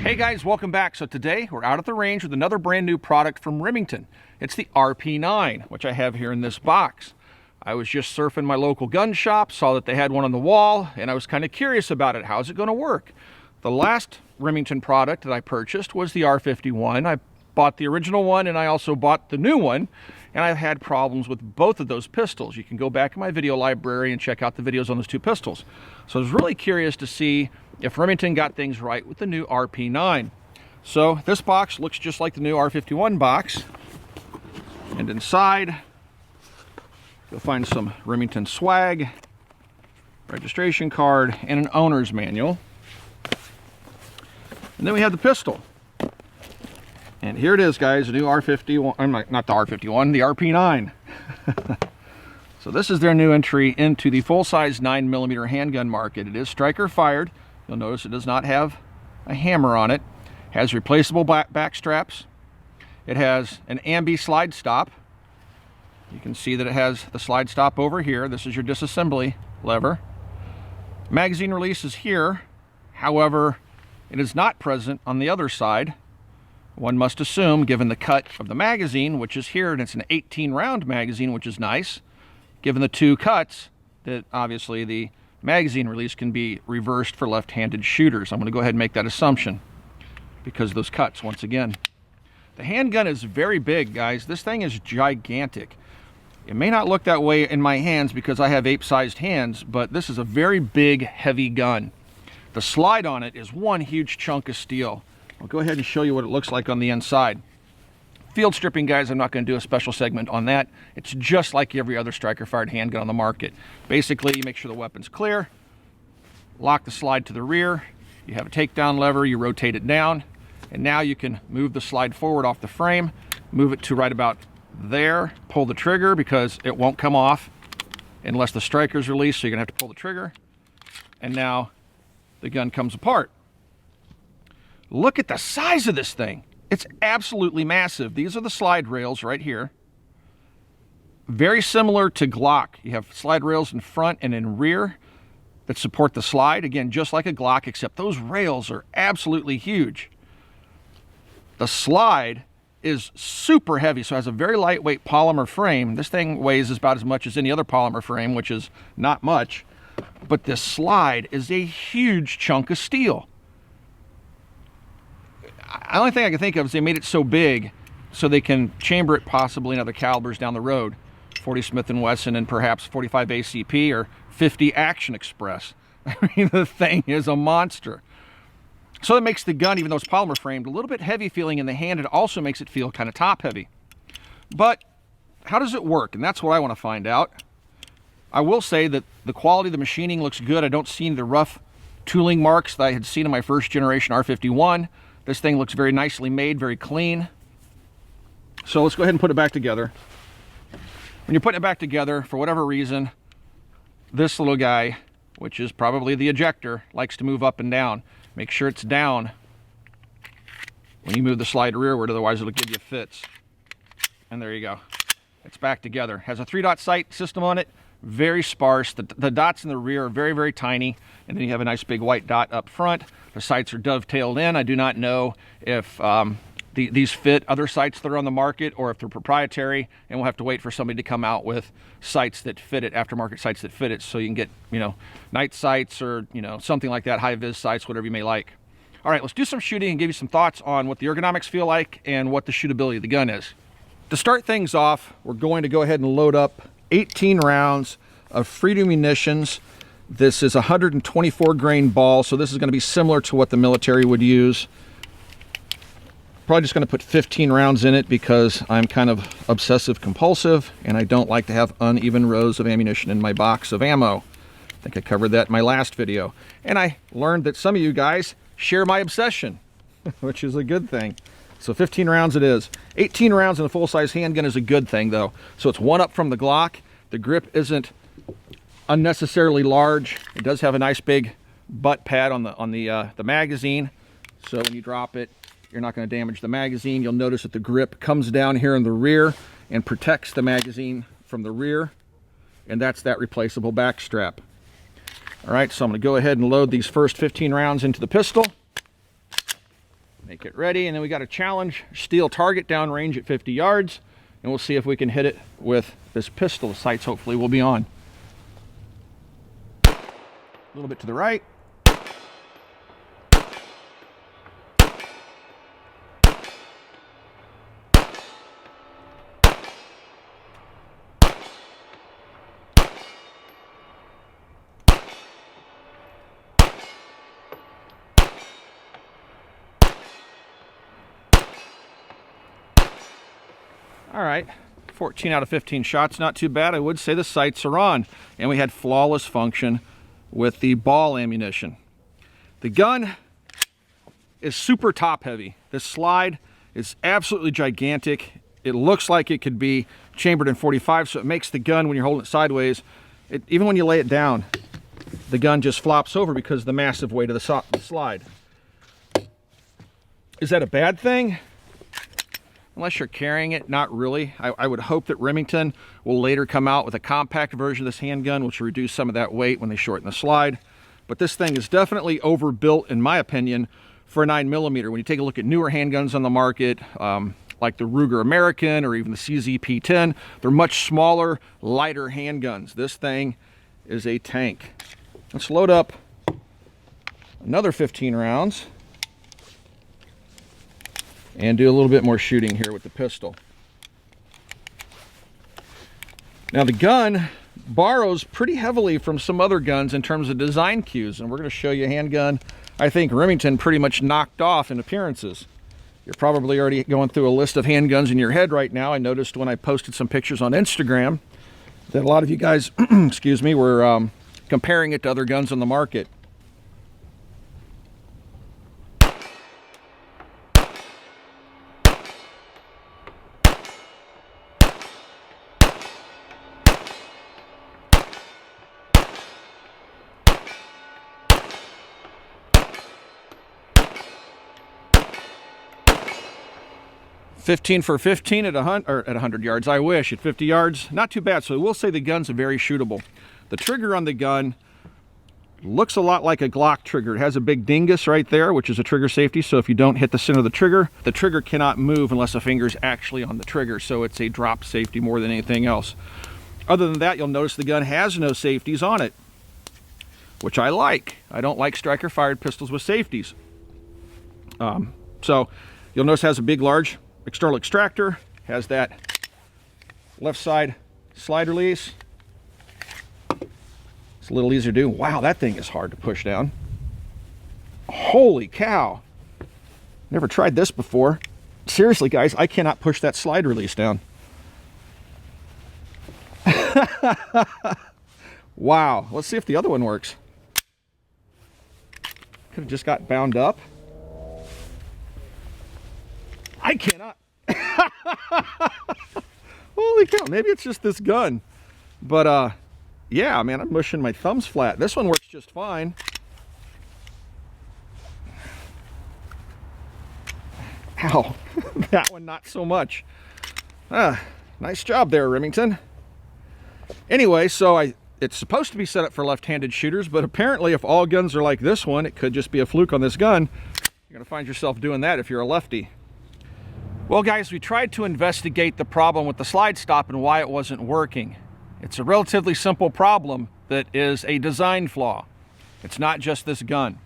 Hey guys, welcome back. So today we're out at the range with another brand new product from Remington. It's the RP9, which I have here in this box. I was just surfing my local gun shop, saw that they had one on the wall, and I was kind of curious about it. How's it going to work? The last Remington product that I purchased was the R51. I bought the original one and I also bought the new one, and I've had problems with both of those pistols. You can go back in my video library and check out the videos on those two pistols. So I was really curious to see if Remington got things right with the new RP9. So this box looks just like the new R51 box, and inside you'll find some Remington swag, registration card, and an owner's manual. And then we have the pistol. And here it is, guys, the new R51, I'm not the R51, the RP9. So this is their new entry into the full-size 9mm handgun market. It is striker fired. You'll notice it does not have a hammer on it. Has replaceable back straps. It has an ambi slide stop. You can see that it has the slide stop over here. This is your disassembly lever. Magazine release is here. However, it is not present on the other side. One must assume, given the cut of the magazine, which is here, and it's an 18-round magazine, which is nice, given the two cuts, that obviously the magazine release can be reversed for left-handed shooters. I'm going to go ahead and make that assumption because of those cuts once again. The handgun is very big, guys. This thing is gigantic. It may not look that way in my hands because I have ape-sized hands, but this is a very big, heavy gun. The slide on it is one huge chunk of steel. I'll go ahead and show you what it looks like on the inside. Field stripping, guys, I'm not going to do a special segment on that. It's just like every other striker-fired handgun on the market. Basically, you make sure the weapon's clear, lock the slide to the rear, you have a takedown lever, you rotate it down, and now you can move the slide forward off the frame, move it to right about there, pull the trigger because it won't come off unless the striker's released, so you're going to have to pull the trigger, and now the gun comes apart. Look at the size of this thing. It's absolutely massive. These are the slide rails right here. Very similar to Glock. You have slide rails in front and in rear that support the slide. Again, just like a Glock, except those rails are absolutely huge. The slide is super heavy, so it has a very lightweight polymer frame. This thing weighs about as much as any other polymer frame, which is not much. But this slide is a huge chunk of steel. The only thing I can think of is they made it so big so they can chamber it possibly in other calibers down the road. 40 Smith & Wesson and perhaps 45 ACP or 50 Action Express. I mean, the thing is a monster. So that makes the gun, even though it's polymer framed, a little bit heavy feeling in the hand. It also makes it feel kind of top heavy. But how does it work? And that's what I want to find out. I will say that the quality of the machining looks good. I don't see any of the rough tooling marks that I had seen in my first generation R51. This thing looks very nicely made, very clean. So let's go ahead and put it back together. When you're putting it back together, for whatever reason, this little guy, which is probably the ejector, likes to move up and down. Make sure it's down when you move the slide rearward, otherwise it'll give you fits. And there you go. It's back together. Has a 3-dot sight system on it, very sparse. The dots in the rear are very, very tiny, and then you have a nice big white dot up front. The sights are dovetailed in. I do not know if these fit other sights that are on the market or if they're proprietary, and we'll have to wait for somebody to come out with sights that fit it, aftermarket sights that fit it, so you can get, you know, night sights or, you know, something like that, high-vis sights, whatever you may like. All right, let's do some shooting and give you some thoughts on what the ergonomics feel like and what the shootability of the gun is. To start things off, we're going to go ahead and load up 18 rounds of Freedom Munitions. This is a 124 grain ball, so this is going to be similar to what the military would use. Probably just going to put 15 rounds in it because I'm kind of obsessive compulsive and I don't like to have uneven rows of ammunition in my box of ammo. I think I covered that in my last video. And I learned that some of you guys share my obsession, which is a good thing. So 15 rounds it is. 18 rounds in a full-size handgun is a good thing though. So it's one up from the Glock. The grip isn't unnecessarily large. It does have a nice big butt pad on the magazine, so when you drop it, you're not going to damage the magazine. You'll notice that the grip comes down here in the rear and protects the magazine from the rear, and that's that replaceable back strap. All right, so I'm going to go ahead and load these first 15 rounds into the pistol. Make it ready, and then we got a challenge steel target downrange at 50 yards, and we'll see if we can hit it with this pistol. The sights hopefully will be on. A little bit to the right. All right, 14 out of 15 shots, not too bad. I would say the sights are on, and we had flawless function with the ball ammunition. The gun is super top heavy. This slide is absolutely gigantic. It looks like it could be chambered in 45, so it makes the gun, when you're holding it sideways, even when you lay it down, the gun just flops over because of the massive weight of the slide. Is that a bad thing? Unless you're carrying it, not really. I would hope that Remington will later come out with a compact version of this handgun, which will reduce some of that weight when they shorten the slide. But this thing is definitely overbuilt, in my opinion, for a 9mm. When you take a look at newer handguns on the market, like the Ruger American or even the CZP-10, they're much smaller, lighter handguns. This thing is a tank. Let's load up another 15 rounds. And do a little bit more shooting here with the pistol. Now the gun borrows pretty heavily from some other guns in terms of design cues, and we're going to show you a handgun I think Remington pretty much knocked off in appearances. You're probably already going through a list of handguns in your head right now. I noticed when I posted some pictures on Instagram that a lot of you guys, excuse me, were comparing it to other guns on the market. 15 for 15 at 100 yards. I wish at 50 yards, not too bad. So we'll say the gun's very shootable. The trigger on the gun looks a lot like a Glock trigger. It has a big dingus right there, which is a trigger safety. So if you don't hit the center of the trigger cannot move unless a finger's actually on the trigger. So it's a drop safety more than anything else. Other than that, you'll notice the gun has no safeties on it, which I like. I don't like striker fired pistols with safeties. So you'll notice it has a big, large external extractor, has that left side slide release. It's a little easier to do. Wow, that thing is hard to push down. Holy cow. Never tried this before. Seriously, guys, I cannot push that slide release down. Wow, let's see if the other one works. Could have just got bound up. I cannot. Holy cow, maybe it's just this gun. But yeah, man, I'm mushing my thumbs flat. This one works just fine. Ow, that one not so much. Nice job there, Remington. Anyway, so it's supposed to be set up for left-handed shooters, but apparently if all guns are like this one, it could just be a fluke on this gun. You're gonna find yourself doing that if you're a lefty. Well, guys, we tried to investigate the problem with the slide stop and why it wasn't working. It's a relatively simple problem that is a design flaw. It's not just this gun.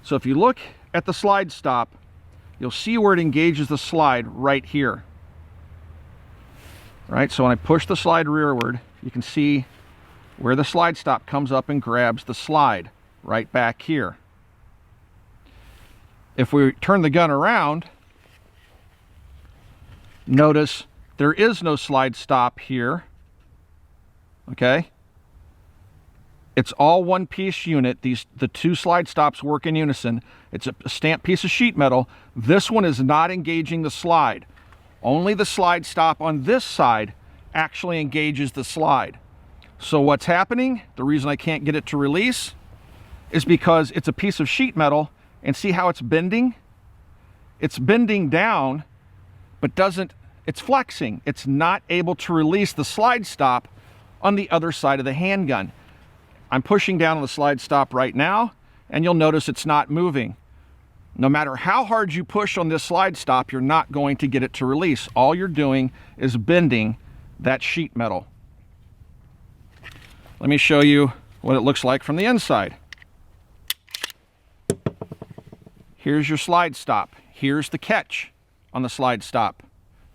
So if you look at the slide stop, you'll see where it engages the slide right here. Right, so when I push the slide rearward, you can see where the slide stop comes up and grabs the slide right back here. If we turn the gun around, notice there is no slide stop here. Okay, it's all one piece unit. The two slide stops work in unison. It's a stamped piece of sheet metal. This one is not engaging the slide. Only the slide stop on this side actually engages the slide. So what's happening, the reason I can't get it to release, is because it's a piece of sheet metal, and see how it's bending? It's bending down, but it's flexing. It's not able to release the slide stop on the other side of the handgun. I'm pushing down on the slide stop right now, and you'll notice it's not moving. No matter how hard you push on this slide stop, you're not going to get it to release. All you're doing is bending that sheet metal. Let me show you what it looks like from the inside. Here's your slide stop. Here's the catch on the slide stop.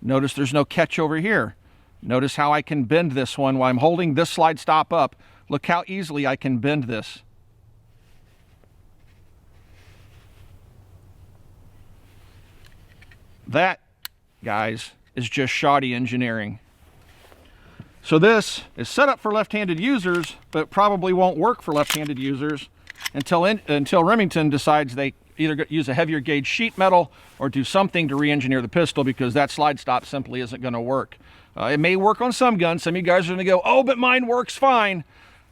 Notice there's no catch over here. Notice how I can bend this one while I'm holding this slide stop up. Look how easily I can bend this. That, guys, is just shoddy engineering. So this is set up for left-handed users, but probably won't work for left-handed users until Remington decides they either use a heavier gauge sheet metal or do something to re-engineer the pistol, because that slide stop simply isn't going to work. It may work on some guns. Some of you guys are going to go, oh, but mine works fine.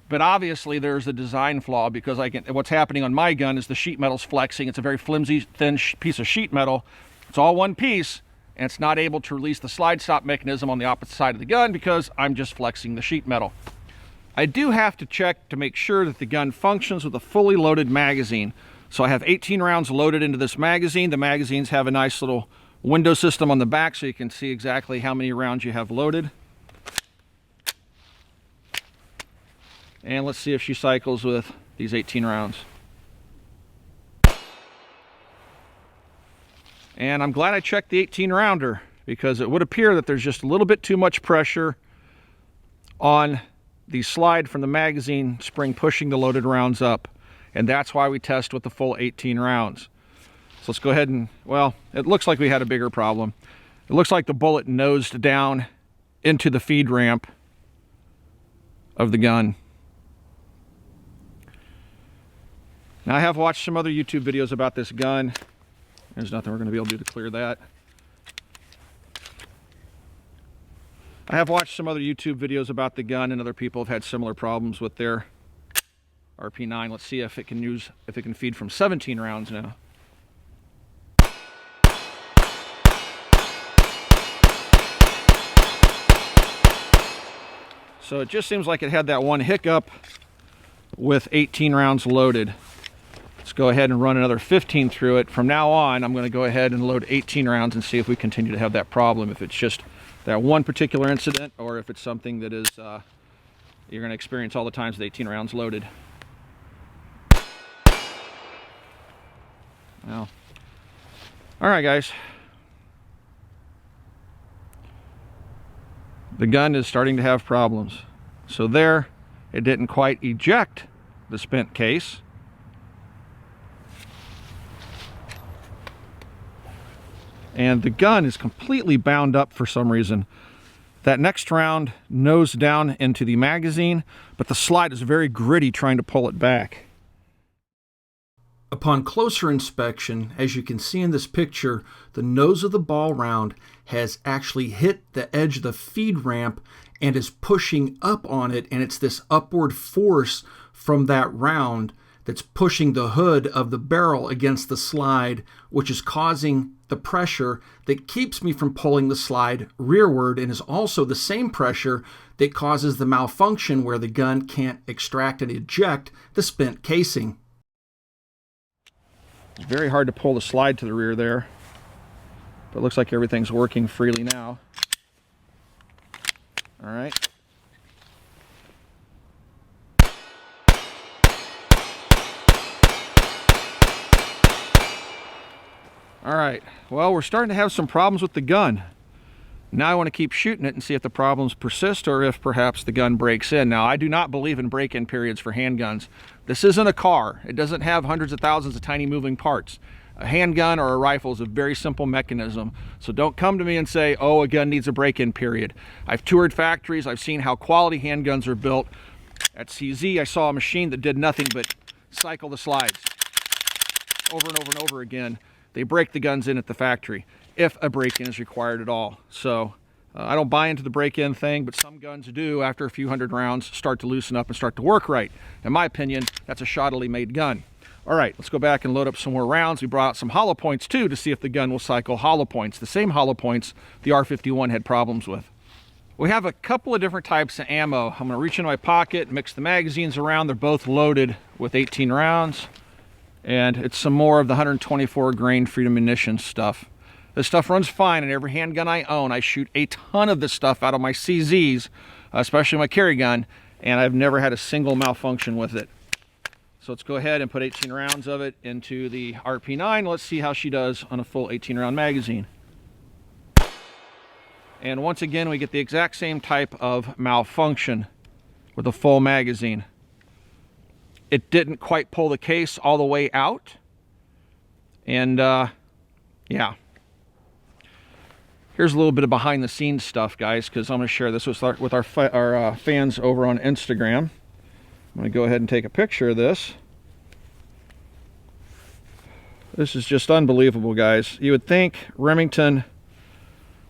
But obviously there's a design flaw, because what's happening on my gun is the sheet metal's flexing. It's a very flimsy, thin piece of sheet metal. It's all one piece, and it's not able to release the slide stop mechanism on the opposite side of the gun because I'm just flexing the sheet metal. I do have to check to make sure that the gun functions with a fully loaded magazine. So I have 18 rounds loaded into this magazine. The magazines have a nice little window system on the back so you can see exactly how many rounds you have loaded. And let's see if she cycles with these 18 rounds. And I'm glad I checked the 18 rounder, because it would appear that there's just a little bit too much pressure on the slide from the magazine spring pushing the loaded rounds up. And that's why we test with the full 18 rounds. So let's go ahead and, well, it looks like we had a bigger problem. It looks like the bullet nosed down into the feed ramp of the gun. Now, I have watched some other YouTube videos about this gun. There's nothing we're going to be able to do to clear that. I have watched some other YouTube videos about the gun, and other people have had similar problems with their RP9. Let's see if it can feed from 17 rounds now. So it just seems like it had that one hiccup with 18 rounds loaded. Let's go ahead and run another 15 through it. From now on, I'm going to go ahead and load 18 rounds and see if we continue to have that problem, if it's just that one particular incident, or if it's something that is you're going to experience all the times with 18 rounds loaded. Well, all right, guys. The gun is starting to have problems. So there, it didn't quite eject the spent case. And the gun is completely bound up for some reason. That next round nosed down into the magazine, but the slide is very gritty trying to pull it back. Upon closer inspection, as you can see in this picture, the nose of the ball round has actually hit the edge of the feed ramp and is pushing up on it, and it's this upward force from that round that's pushing the hood of the barrel against the slide, which is causing the pressure that keeps me from pulling the slide rearward, and is also the same pressure that causes the malfunction where the gun can't extract and eject the spent casing. It's very hard to pull the slide to the rear there, but it looks like everything's working freely now. All right. All right, well, we're starting to have some problems with the gun. Now I want to keep shooting it and see if the problems persist, or if perhaps the gun breaks in. Now, I do not believe in break-in periods for handguns. This isn't a car. It doesn't have hundreds of thousands of tiny moving parts. A handgun or a rifle is a very simple mechanism. So don't come to me and say, oh, a gun needs a break-in period. I've toured factories. I've seen how quality handguns are built. At CZ, I saw a machine that did nothing but cycle the slides over and over and over again. They break the guns in at the factory, if a break-in is required at all. So I don't buy into the break-in thing, but some guns do, after a few hundred rounds, start to loosen up and start to work right. In my opinion, that's a shoddily made gun. All right, let's go back and load up some more rounds. We brought out some hollow points too to see if the gun will cycle hollow points, the same hollow points the R51 had problems with. We have a couple of different types of ammo. I'm gonna reach into my pocket, mix the magazines around. They're both loaded with 18 rounds. And it's some more of the 124 grain Freedom Munitions stuff. This stuff runs fine in every handgun I own. I shoot a ton of this stuff out of my CZs, especially my carry gun, and I've never had a single malfunction with it. So let's go ahead and put 18 rounds of it into the RP9. Let's see how she does on a full 18 round magazine. And once again, we get the exact same type of malfunction with a full magazine. It didn't quite pull the case all the way out. And yeah. Here's a little bit of behind the scenes stuff, guys, because I'm going to share this with our fans over on Instagram. I'm going to go ahead and take a picture of this. This is just unbelievable, guys. You would think Remington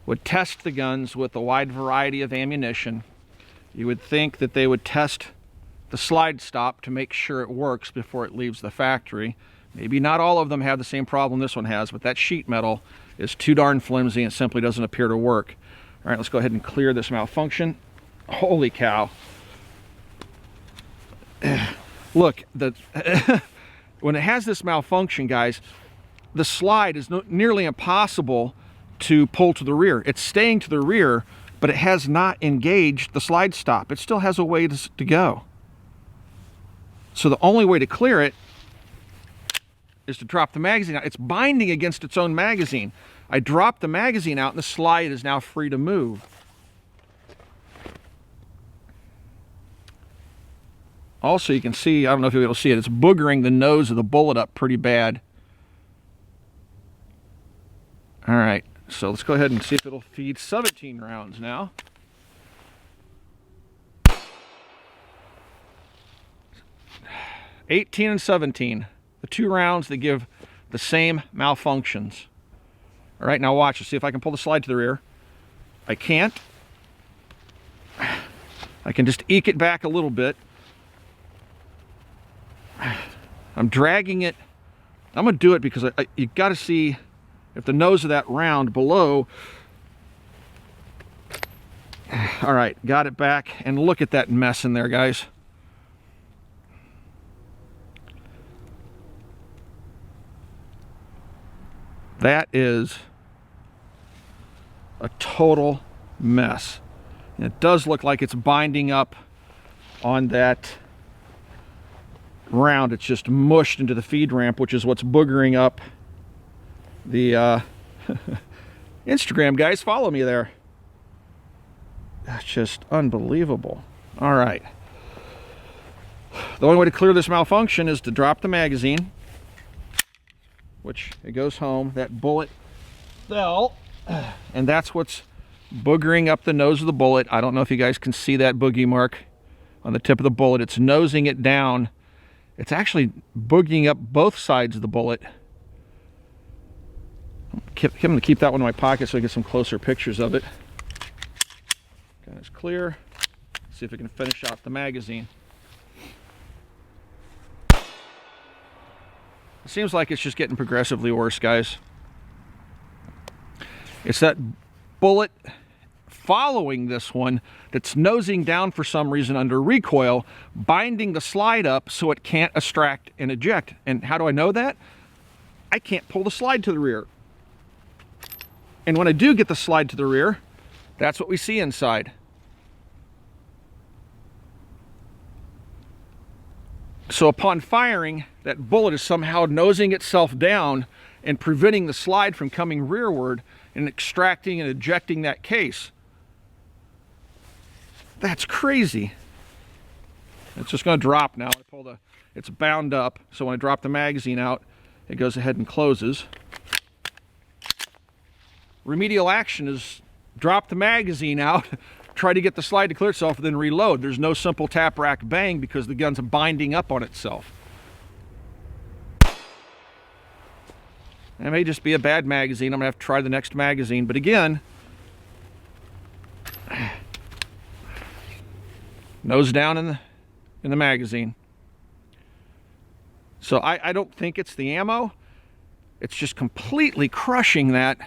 would test the guns with a wide variety of ammunition. You would think that they would test the slide stop to make sure it works before it leaves the factory. Maybe not all of them have the same problem this one has, but that sheet metal is too darn flimsy and simply doesn't appear to work. All right, let's go ahead and clear this malfunction. Holy cow. Look, when it has this malfunction, guys, the slide is nearly impossible to pull to the rear. It's staying to the rear, but it has not engaged the slide stop. It still has a way to go. So the only way to clear it is to drop the magazine out. It's binding against its own magazine. I dropped the magazine out and the slide is now free to move. Also, you can see, I don't know if you'll be able to see it, it's boogering the nose of the bullet up pretty bad. All right, so let's go ahead and see if it'll feed 17 rounds now. (18 and 17). The 2 rounds that give the same malfunctions. All right, now watch. Let's see if I can pull the slide to the rear. I can't. I can just eke it back a little bit. I'm dragging it. I'm going to do it because you got to see if the nose of that round below. All right, got it back. And look at that mess in there, guys. That is a total mess. And it does look like it's binding up on that round. It's just mushed into the feed ramp, which is what's boogering up the Instagram, guys. Follow me there. That's just unbelievable. All right. The only way to clear this malfunction is to drop the magazine, which it goes home. That bullet fell, and that's what's boogering up the nose of the bullet. I don't know if you guys can see that boogie mark on the tip of the bullet. It's nosing it down. It's actually boogieing up both sides of the bullet. I'm going to keep that one in my pocket so I get some closer pictures of it. Got it clear. See if we can finish out the magazine. It seems like it's just getting progressively worse, guys. It's that bullet following this one that's nosing down for some reason under recoil, binding the slide up so it can't extract and eject. And how do I know that? I can't pull the slide to the rear. And when I do get the slide to the rear, that's what we see inside. So upon firing, that bullet is somehow nosing itself down and preventing the slide from coming rearward and extracting and ejecting that case. That's crazy. It's just going to drop now. It's bound up, so when I drop the magazine out, it goes ahead and closes. Remedial action is drop the magazine out, try to get the slide to clear itself, and then reload. There's no simple tap, rack, bang because the gun's binding up on itself. It may just be a bad magazine. I'm going to have to try the next magazine. But again, nose down in the magazine. So I don't think it's the ammo. It's just completely crushing that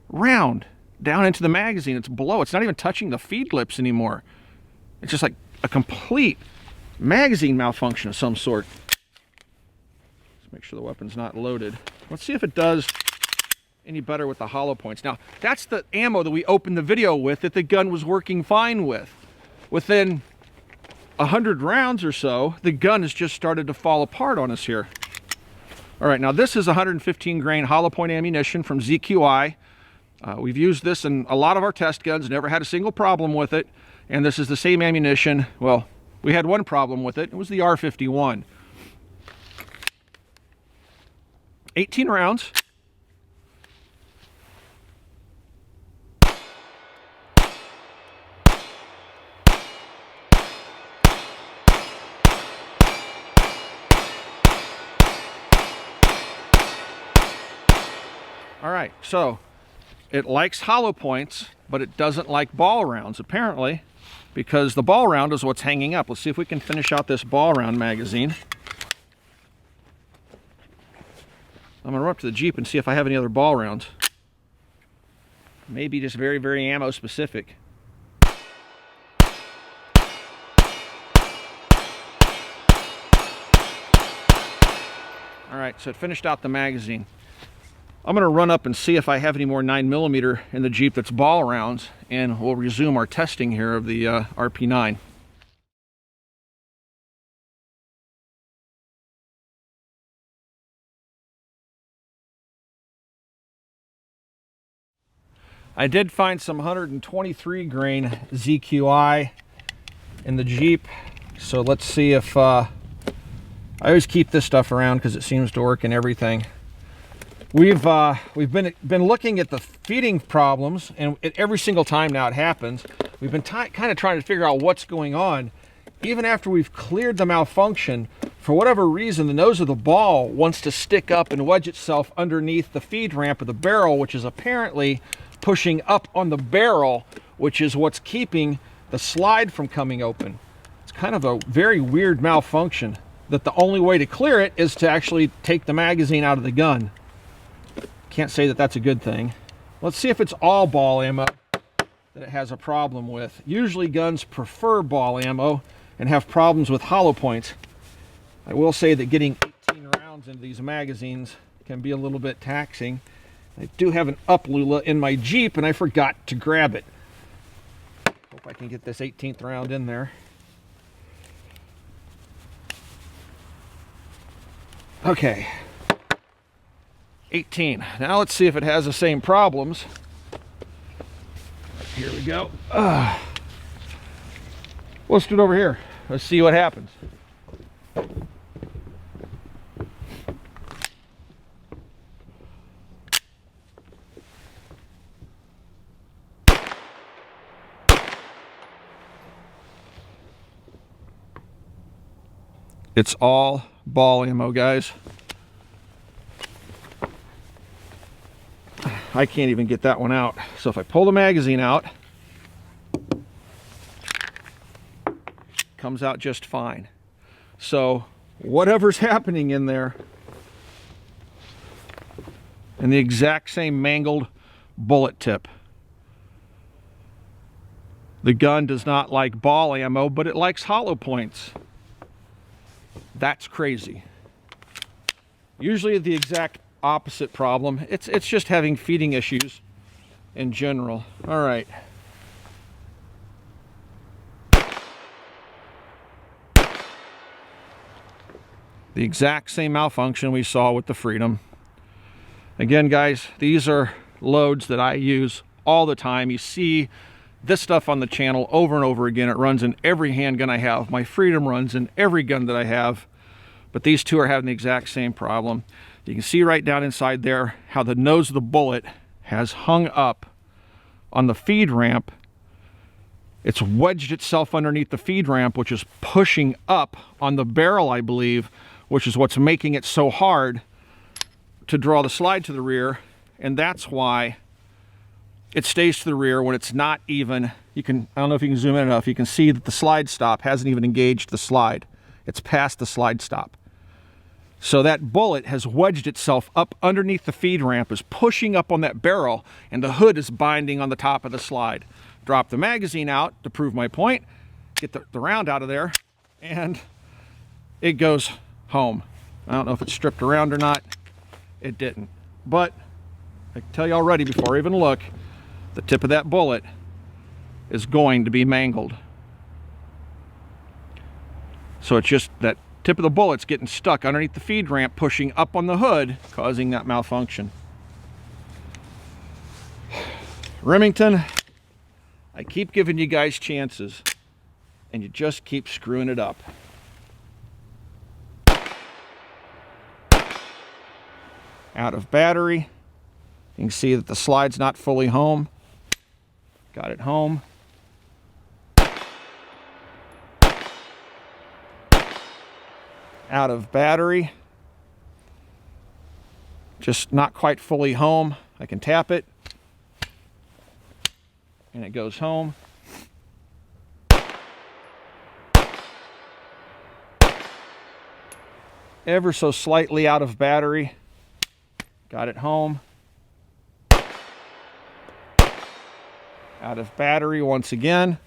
round down into the magazine. It's below. It's not even touching the feed lips anymore. It's just like a complete magazine malfunction of some sort. Make sure the weapon's not loaded. Let's see if it does any better with the hollow points. Now, that's the ammo that we opened the video with that the gun was working fine with. Within 100 rounds or so, the gun has just started to fall apart on us here. All right, now this is 115 grain hollow point ammunition from ZQI. We've used this in a lot of our test guns, never had a single problem with it. And this is the same ammunition. Well, we had one problem with it. It was the R51. 18 rounds. All right, so it likes hollow points, but it doesn't like ball rounds, apparently, because the ball round is what's hanging up. Let's see if we can finish out this ball round magazine. I'm gonna run up to the Jeep and see if I have any other ball rounds. Maybe just very, very ammo specific. All right, so it finished out the magazine. I'm gonna run up and see if I have any more 9mm in the Jeep that's ball rounds, and we'll resume our testing here of the RP9. I did find some 123 grain ZQI in the Jeep, so let's see if I always keep this stuff around because it seems to work in everything. We've been looking at the feeding problems, and every single time now it happens, we've been kind of trying to figure out what's going on. Even after we've cleared the malfunction, for whatever reason, the nose of the ball wants to stick up and wedge itself underneath the feed ramp of the barrel, which is apparently pushing up on the barrel, which is what's keeping the slide from coming open. It's kind of a very weird malfunction that the only way to clear it is to actually take the magazine out of the gun. Can't say that that's a good thing. Let's see if it's all ball ammo that it has a problem with. Usually guns prefer ball ammo and have problems with hollow points. I will say that getting 18 rounds into these magazines can be a little bit taxing. I do have an up-lula in my Jeep and I forgot to grab it. Hope I can get this 18th round in there. Okay. 18. Now let's see if it has the same problems. Here we go. Let's do it over here. Let's see what happens. It's all ball ammo, guys. I can't even get that one out. So if I pull the magazine out, it comes out just fine. So whatever's happening in there, and the exact same mangled bullet tip. The gun does not like ball ammo, but it likes hollow points. That's crazy. Usually the exact opposite problem. It's just having feeding issues in general. All right. The exact same malfunction we saw with the Freedom. Again, guys, these are loads that I use all the time. You see this stuff on the channel over and over again. It runs in every handgun I have. My Freedom runs in every gun that I have. But these two are having the exact same problem. You can see right down inside there how the nose of the bullet has hung up on the feed ramp. It's wedged itself underneath the feed ramp, which is pushing up on the barrel, I believe, which is what's making it so hard to draw the slide to the rear. And that's why it stays to the rear when it's not even, I don't know if you can zoom in enough, you can see that the slide stop hasn't even engaged the slide. It's past the slide stop. So that bullet has wedged itself up underneath the feed ramp, is pushing up on that barrel, and the hood is binding on the top of the slide. Drop the magazine out to prove my point, get the round out of there, and it goes home. I don't know if it's stripped around or not. It didn't. But I can tell you already before I even look, the tip of that bullet is going to be mangled. So it's just that tip of the bullet's getting stuck underneath the feed ramp, pushing up on the hood, causing that malfunction. Remington, I keep giving you guys chances, and you just keep screwing it up. Out of battery. You can see that the slide's not fully home. Got it home. Out of battery. Just not quite fully home. I can tap it, and it goes home. Ever so slightly out of battery. Got it home. Out of battery once again.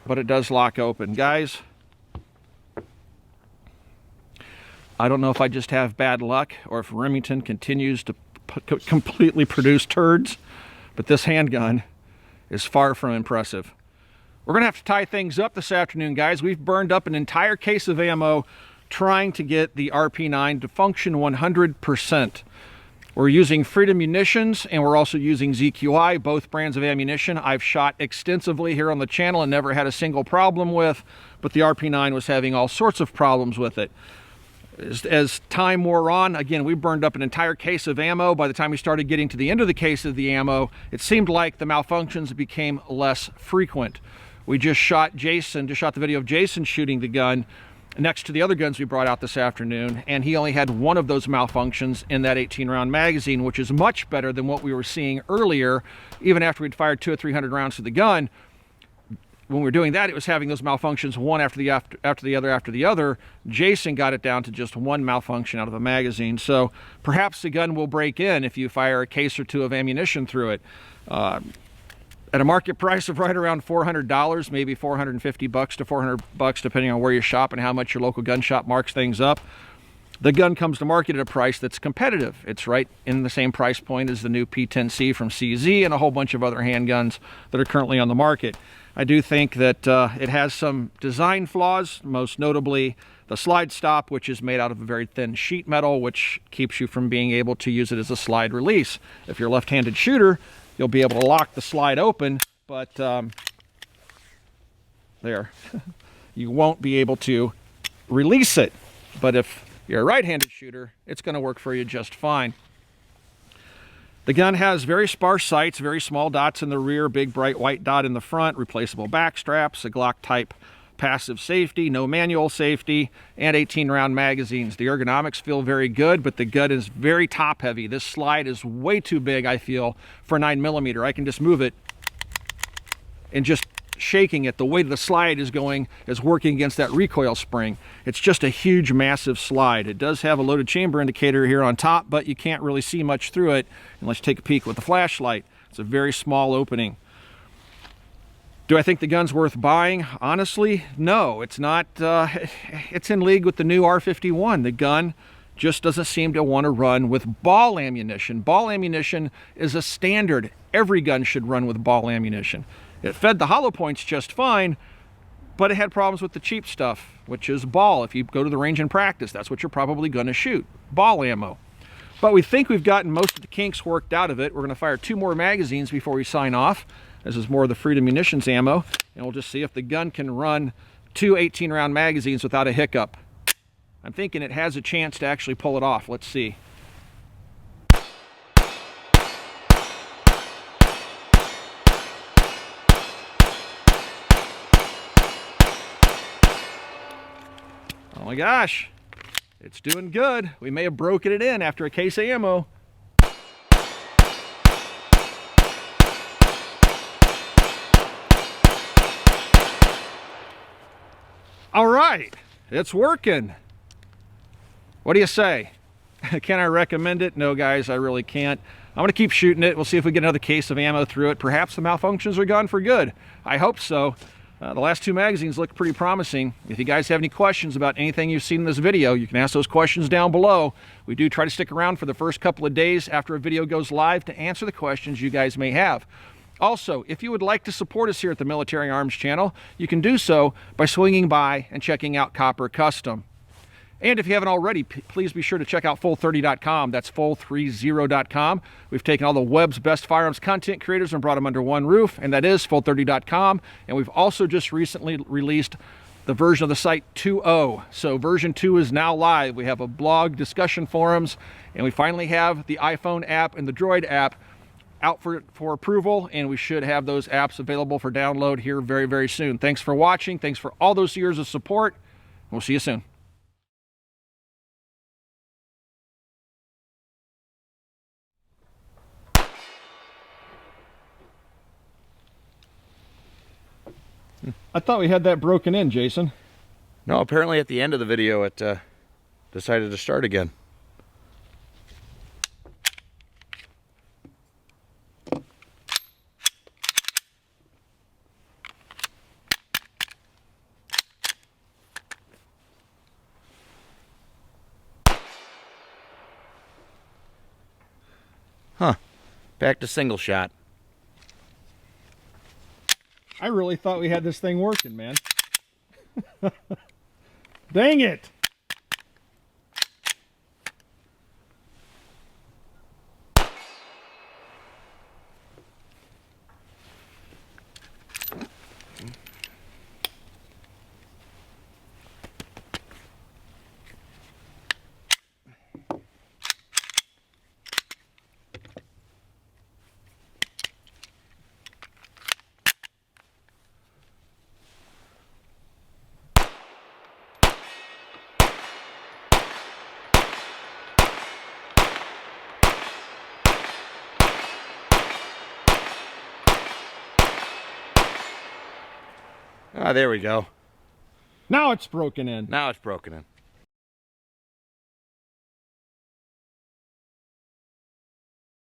But it does lock open. Guys, I don't know if I just have bad luck or if Remington continues to completely produce turds, but this handgun is far from impressive. We're going to have to tie things up this afternoon, guys. We've burned up an entire case of ammo trying to get the RP9 to function 100%. We're using Freedom Munitions, and we're also using ZQI, both brands of ammunition I've shot extensively here on the channel and never had a single problem with, but the RP9 was having all sorts of problems with it. As time wore on, again, we burned up an entire case of ammo. By the time we started getting to the end of the case of the ammo, it seemed like the malfunctions became less frequent. We just shot the video of Jason shooting the gun next to the other guns we brought out this afternoon, and he only had one of those malfunctions in that 18-round magazine, which is much better than what we were seeing earlier. Even after we'd fired 200 or 300 rounds to the gun, when we were doing that, it was having those malfunctions one after the other. Jason got it down to just one malfunction out of a magazine. So perhaps the gun will break in if you fire a case or two of ammunition through it. At a market price of right around $400, maybe $450 to $400, depending on where you shop and how much your local gun shop marks things up, the gun comes to market at a price that's competitive. It's right in the same price point as the new P10C from CZ and a whole bunch of other handguns that are currently on the market. I do think that it has some design flaws, most notably the slide stop, which is made out of a very thin sheet metal, which keeps you from being able to use it as a slide release. If you're a left-handed shooter, you'll be able to lock the slide open, but there, you won't be able to release it. But if you're a right-handed shooter, it's going to work for you just fine. The gun has very sparse sights, very small dots in the rear, big bright white dot in the front, replaceable back straps, a Glock type passive safety, no manual safety, and 18-round magazines. The ergonomics feel very good, but the gun is very top heavy. This slide is way too big, I feel, for 9mm. I can just move it, and just shaking it, the weight of the slide is working against that recoil spring. It's just a huge, massive slide. It does have a loaded chamber indicator here on top, but you can't really see much through it unless you take a peek with the flashlight. It's a very small opening. Do I think the gun's worth buying? Honestly, no. It's not. It's in league with the new R51. The gun just doesn't seem to want to run with ball ammunition. Ball ammunition is a standard. Every gun should run with ball ammunition. It fed the hollow points just fine, but it had problems with the cheap stuff, which is ball. If you go to the range and practice, that's what you're probably going to shoot, ball ammo. But we think we've gotten most of the kinks worked out of it. We're going to fire 2 more magazines before we sign off. This is more of the Freedom Munitions ammo, and we'll just see if the gun can run 2 18-round magazines without a hiccup. I'm thinking it has a chance to actually pull it off. Let's see. Oh my gosh, it's doing good. We may have broken it in after a case of ammo. All right, it's working. What do you say? Can I recommend it? No, guys, I really can't. I'm going to keep shooting it. We'll see if we get another case of ammo through it. Perhaps the malfunctions are gone for good. I hope so. The last 2 magazines look pretty promising. If you guys have any questions about anything you've seen in this video, you can ask those questions down below. We do try to stick around for the first couple of days after a video goes live to answer the questions you guys may have. Also, if you would like to support us here at the Military Arms channel, you can do so by swinging by and checking out Copper Custom. And if you haven't already, please be sure to check out full30.com. That's full30.com. We've taken all the web's best firearms content creators and brought them under one roof, and that is full30.com. And we've also just recently released the version of the site 2.0. So version 2 is now live. We have a blog, discussion forums, and we finally have the iPhone app and the Droid app out for approval, and we should have those apps available for download here very, very soon. Thanks for watching. Thanks for all those years of support. We'll see you soon. I thought we had that broken in, Jason. No, apparently at the end of the video it decided to start again. Huh. Back to single shot. I really thought we had this thing working, man. Dang it! Ah, there we go. Now it's broken in. Now it's broken in.